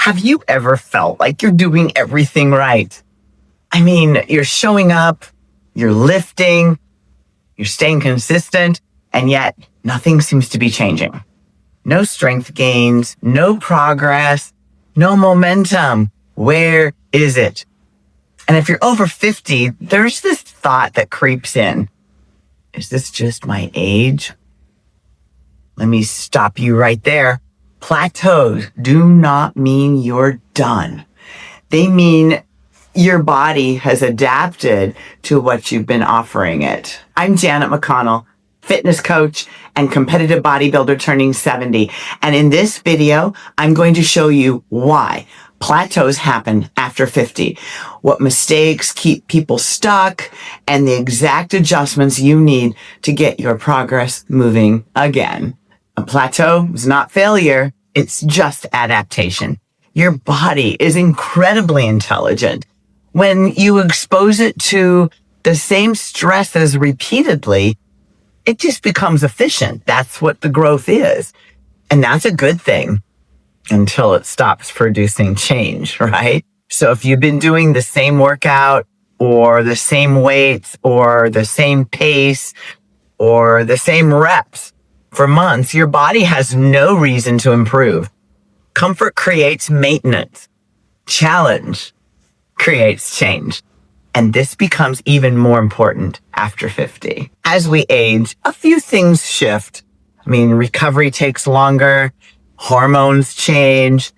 Have you ever felt like you're doing everything right? I mean, you're showing up, you're lifting, you're staying consistent, and yet nothing seems to be changing. No strength gains, no progress, no momentum. Where is it? And if you're over 50, there's this thought that creeps in. Is this just my age? Let me stop you right there. Plateaus do not mean you're done. They mean your body has adapted to what you've been offering it. I'm Janet McConnell, fitness coach and competitive bodybuilder turning 70. And in this video, I'm going to show you why plateaus happen after 50, what mistakes keep people stuck, and the exact adjustments you need to get your progress moving again. A plateau is not failure. It's just adaptation. Your body is incredibly intelligent. When you expose it to the same stresses repeatedly, it just becomes efficient. That's what the growth is. And that's a good thing until it stops producing change, right? So if you've been doing the same workout or the same weights or the same pace or the same reps for months, your body has no reason to improve. Comfort creates maintenance. Challenge creates change. And this becomes even more important after 50. As we age, a few things shift. Recovery takes longer, hormones change,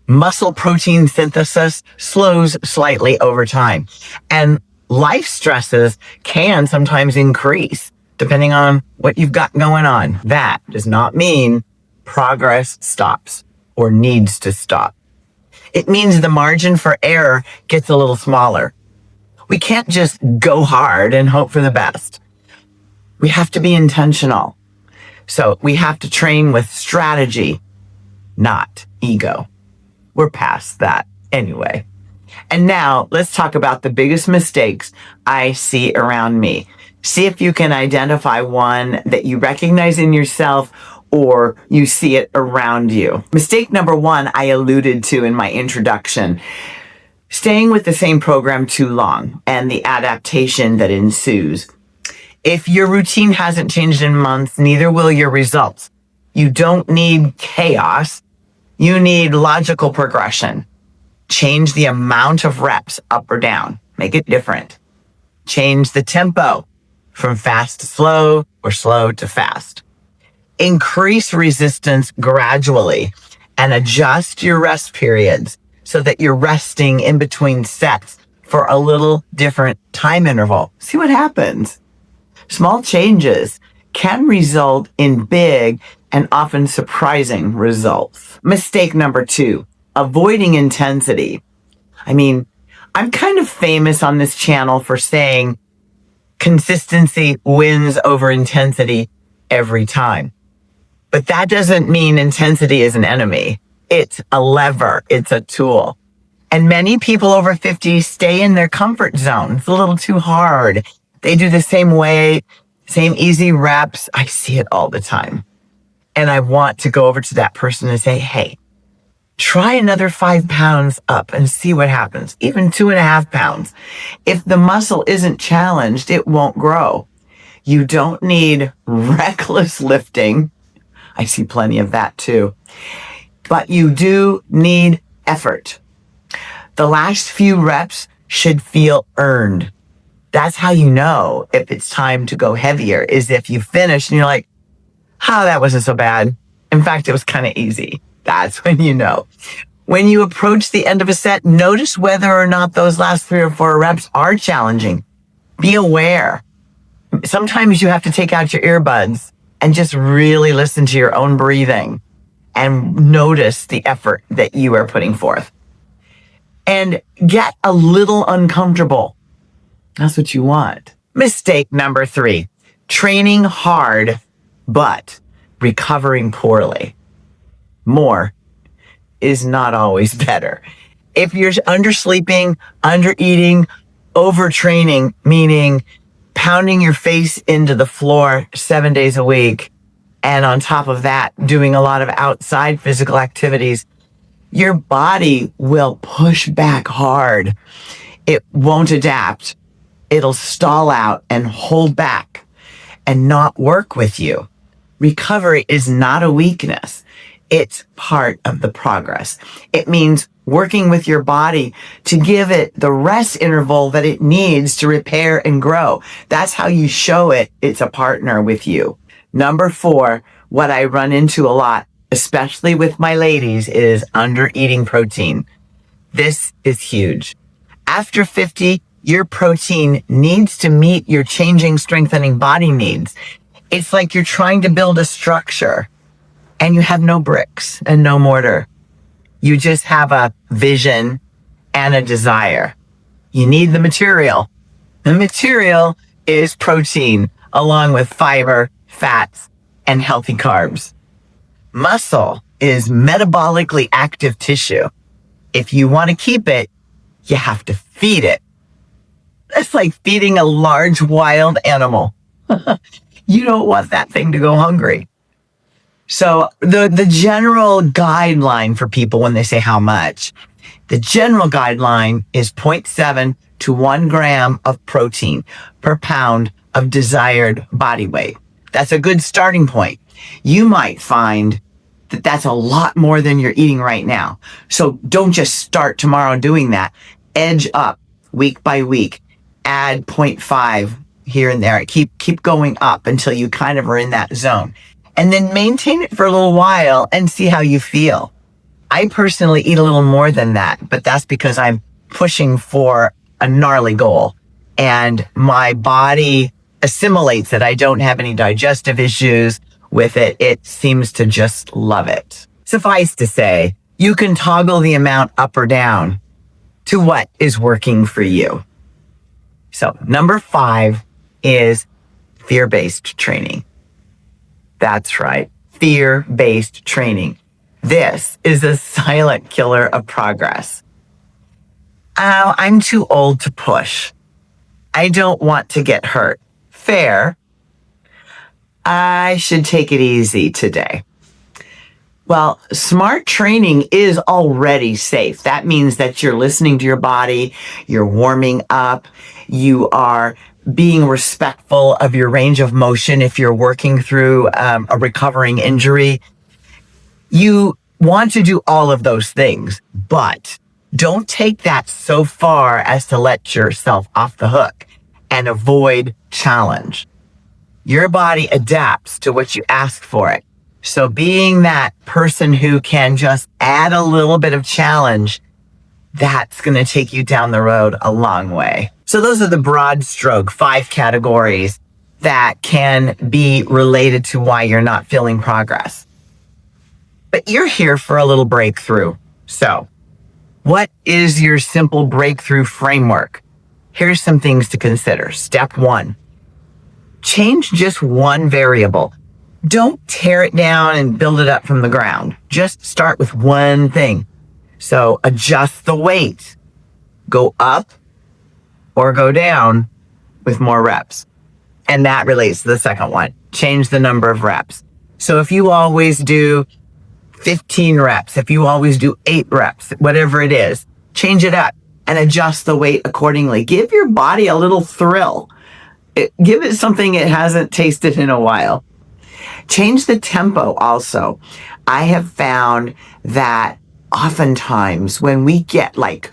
muscle protein synthesis slows slightly over time, and life stresses can sometimes increase depending on what you've got going on. That does not mean progress stops or needs to stop. It means the margin for error gets a little smaller. We can't just go hard and hope for the best. We have to be intentional. So we have to train with strategy, not ego. We're past that anyway. And now let's talk about the biggest mistakes I see around me. See if you can identify one that you recognize in yourself or you see it around you. Mistake number one, I alluded to in my introduction. Staying with the same program too long and the adaptation that ensues. If your routine hasn't changed in months, neither will your results. You don't need chaos. You need logical progression. Change the amount of reps up or down. Make it different. Change the tempo from fast to slow or slow to fast. Increase resistance gradually and adjust your rest periods so that you're resting in between sets for a little different time interval. See what happens. Small changes can result in big and often surprising results. Mistake number two, avoiding intensity. I'm kind of famous on this channel for saying consistency wins over intensity every time. But that doesn't mean intensity is an enemy. It's a lever. It's a tool. And many people over 50 stay in their comfort zone. It's a little too hard. They do the same way, same easy reps. I see it all the time. And I want to go over to that person and say, hey, try another 5 pounds up and see what happens. Even 2.5 pounds. If the muscle isn't challenged, it won't grow. You don't need reckless lifting. I see plenty of that too. But you do need effort. The last few reps should feel earned. That's how you know if it's time to go heavier, is if you finish and you're like, that wasn't so bad. In fact, it was kind of easy. That's when you know. When you approach the end of a set, notice whether or not those last 3 or 4 reps are challenging. Be aware. Sometimes you have to take out your earbuds and just really listen to your own breathing and notice the effort that you are putting forth. And get a little uncomfortable. That's what you want. Mistake number 3, training hard, but recovering poorly. More is not always better. If you're undersleeping, undereating, overtraining, meaning pounding your face into the floor 7 days a week, and on top of that, doing a lot of outside physical activities, your body will push back hard. It won't adapt. It'll stall out and hold back and not work with you. Recovery is not a weakness. It's part of the progress. It means working with your body to give it the rest interval that it needs to repair and grow. That's how you show it it's a partner with you. Number 4, what I run into a lot, especially with my ladies, is under eating protein. This is huge. After 50, your protein needs to meet your changing, strengthening body needs. It's like you're trying to build a structure and you have no bricks and no mortar. You just have a vision and a desire. You need the material. The material is protein, along with fiber, fats, and healthy carbs. Muscle is metabolically active tissue. If you want to keep it, you have to feed it. It's like feeding a large wild animal. You don't want that thing to go hungry. So the general guideline for people when they say how much, the general guideline is 0.7 to 1 gram of protein per pound of desired body weight. That's a good starting point. You might find that that's a lot more than you're eating right now. So don't just start tomorrow doing that. Edge up week by week. Add 0.5 here and there. Keep going up until you kind of are in that zone. And then maintain it for a little while and see how you feel. I personally eat a little more than that, but that's because I'm pushing for a gnarly goal. And my body assimilates it. I don't have any digestive issues with it. It seems to just love it. Suffice to say, you can toggle the amount up or down to what is working for you. So number 5 is fear-based training. That's right. Fear-based training. This is a silent killer of progress. Oh, I'm too old to push. I don't want to get hurt. Fair. I should take it easy today. Well, smart training is already safe. That means that you're listening to your body, you're warming up, you are being respectful of your range of motion if you're working through a recovering injury. You want to do all of those things, but don't take that so far as to let yourself off the hook and avoid challenge. Your body adapts to what you ask for it. So being that person who can just add a little bit of challenge, that's going to take you down the road a long way. So those are the broad stroke 5 categories that can be related to why you're not feeling progress. But you're here for a little breakthrough. So what is your simple breakthrough framework? Here's some things to consider. Step 1, change just one variable. Don't tear it down and build it up from the ground. Just start with one thing. So adjust the weight. Go up or go down with more reps. And that relates to the second one. Change the number of reps. So if you always do 15 reps, if you always do 8 reps, whatever it is, change it up and adjust the weight accordingly. Give your body a little thrill. Give it something it hasn't tasted in a while. Change the tempo also. I have found that oftentimes when we get like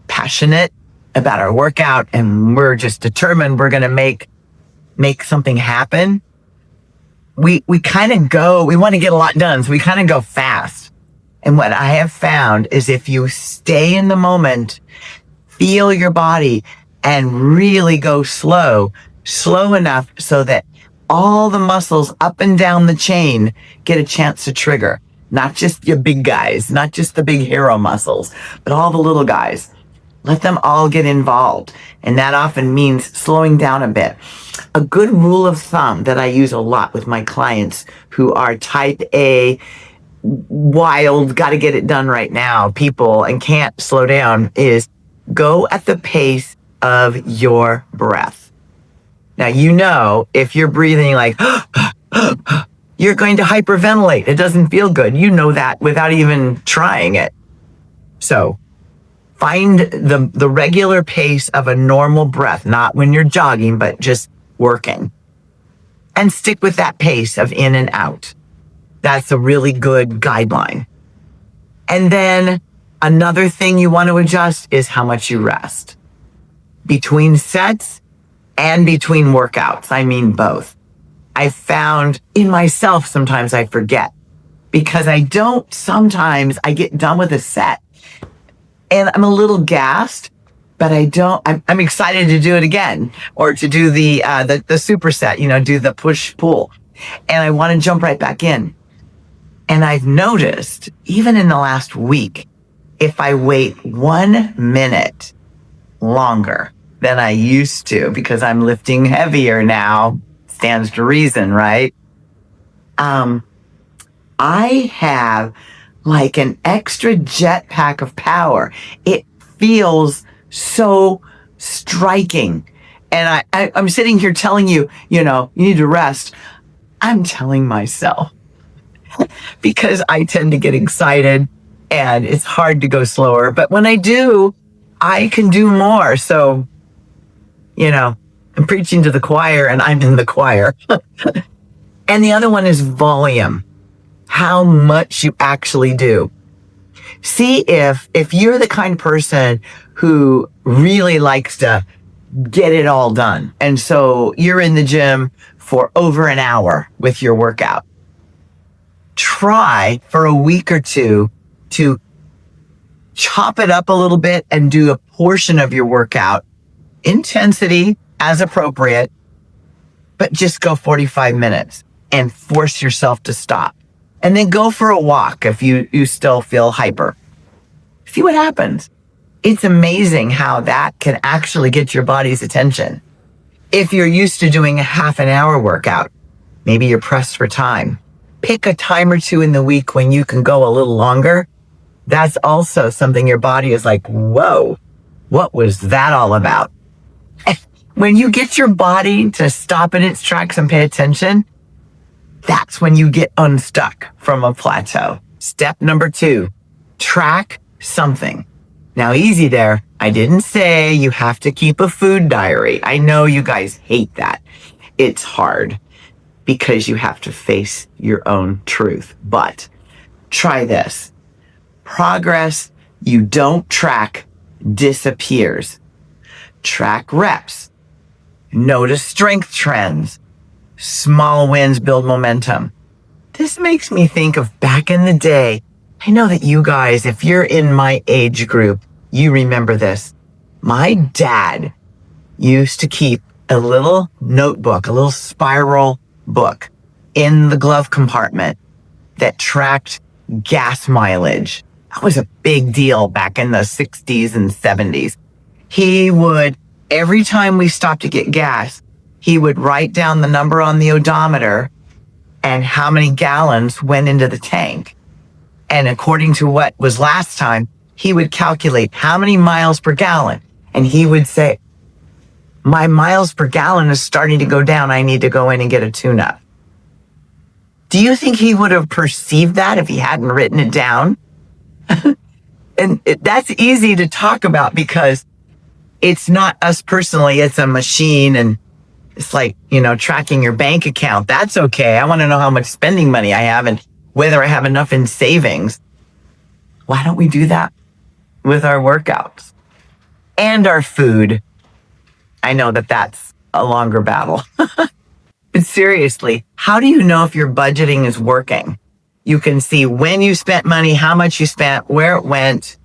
passionate about our workout and we're just determined we're going to make something happen, we kind of go, we want to get a lot done. So we kind of go fast. And what I have found is if you stay in the moment, feel your body and really go slow enough so that all the muscles up and down the chain get a chance to trigger. Not just your big guys, not just the big hero muscles, but all the little guys. Let them all get involved. And that often means slowing down a bit. A good rule of thumb that I use a lot with my clients who are type A, wild, got to get it done right now people and can't slow down is go at the pace of your breath. Now, you know, if you're breathing like, you're going to hyperventilate. It doesn't feel good. You know that without even trying it. So find the regular pace of a normal breath, not when you're jogging, but just working. And stick with that pace of in and out. That's a really good guideline. And then another thing you want to adjust is how much you rest. Between sets and between workouts. I mean both. I found in myself sometimes I forget because sometimes I get done with a set and I'm a little gassed, but I'm excited to do it again or to do the superset, do the push pull. And I want to jump right back in. And I've noticed even in the last week, if I wait 1 minute longer than I used to because I'm lifting heavier now, stands to reason, right? I have like an extra jetpack of power. It feels so striking. And I'm sitting here telling you, you need to rest. I'm telling myself because I tend to get excited and it's hard to go slower. But when I do, I can do more. So, I'm preaching to the choir and I'm in the choir. And the other one is volume. How much you actually do. See if you're the kind of person who really likes to get it all done. And so you're in the gym for over an hour with your workout. Try for a week or two to chop it up a little bit and do a portion of your workout, intensity as appropriate, but just go 45 minutes and force yourself to stop. And then go for a walk if you still feel hyper. See what happens. It's amazing how that can actually get your body's attention. If you're used to doing a half an hour workout, maybe you're pressed for time. Pick a time or two in the week when you can go a little longer. That's also something your body is like, whoa, what was that all about? When you get your body to stop in its tracks and pay attention, that's when you get unstuck from a plateau. Step number 2, track something. Now, easy there. I didn't say you have to keep a food diary. I know you guys hate that. It's hard because you have to face your own truth. But try this. Progress you don't track disappears. Track reps. Notice strength trends. Small wins build momentum. This makes me think of back in the day. I know that you guys, if you're in my age group, you remember this. My dad used to keep a little notebook, a little spiral book in the glove compartment that tracked gas mileage. That was a big deal back in the 60s and 70s. He would, every time we stopped to get gas, he would write down the number on the odometer and how many gallons went into the tank. And according to what was last time, he would calculate how many miles per gallon. And he would say, my miles per gallon is starting to go down. I need to go in and get a tune-up. Do you think he would have perceived that if he hadn't written it down? And that's easy to talk about because it's not us personally. It's a machine and it's like, tracking your bank account. That's okay. I want to know how much spending money I have and whether I have enough in savings. Why don't we do that with our workouts and our food? I know that that's a longer battle. But seriously, how do you know if your budgeting is working? You can see when you spent money, how much you spent, where it went,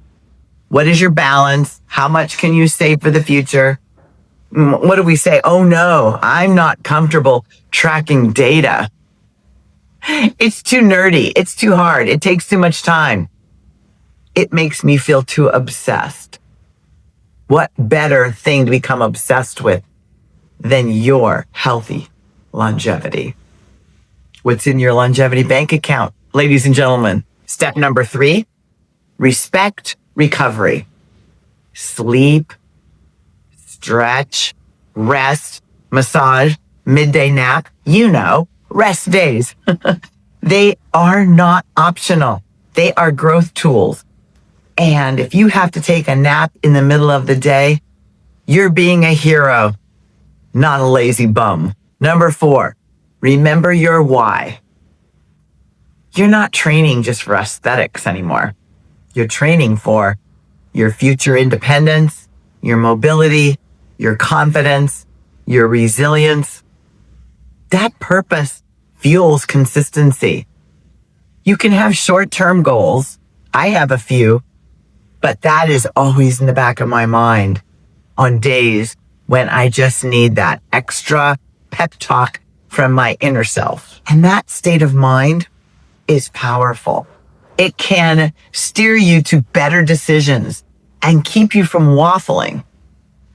what is your balance, how much can you save for the future? What do we say? Oh no, I'm not comfortable tracking data. It's too nerdy. It's too hard. It takes too much time. It makes me feel too obsessed. What better thing to become obsessed with than your healthy longevity? What's in your longevity bank account? Ladies and gentlemen, step number 3, respect recovery. Sleep, stretch, rest, massage, midday nap, rest days. They are not optional. They are growth tools. And if you have to take a nap in the middle of the day, you're being a hero, not a lazy bum. Number 4, remember your why. You're not training just for aesthetics anymore. You're training for your future independence, your mobility, your confidence, your resilience. That purpose fuels consistency. You can have short-term goals. I have a few, but that is always in the back of my mind on days when I just need that extra pep talk from my inner self. And that state of mind is powerful. It can steer you to better decisions and keep you from waffling.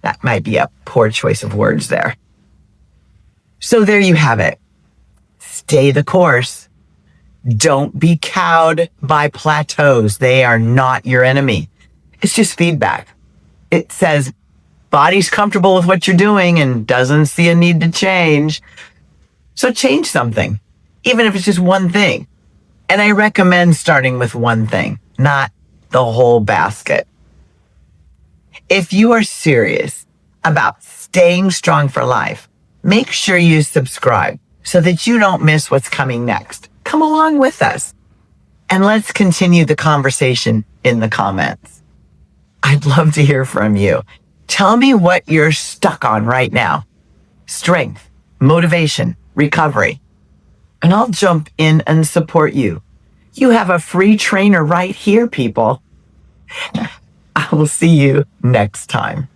That might be a poor choice of words there. So there you have it. Stay the course. Don't be cowed by plateaus. They are not your enemy. It's just feedback. It says, body's comfortable with what you're doing and doesn't see a need to change. So change something, even if it's just one thing. And I recommend starting with one thing, not the whole basket. If you are serious about staying strong for life, make sure you subscribe so that you don't miss what's coming next. Come along with us and let's continue the conversation in the comments. I'd love to hear from you. Tell me what you're stuck on right now. Strength, motivation, recovery. And I'll jump in and support you. You have a free trainer right here, people. I will see you next time.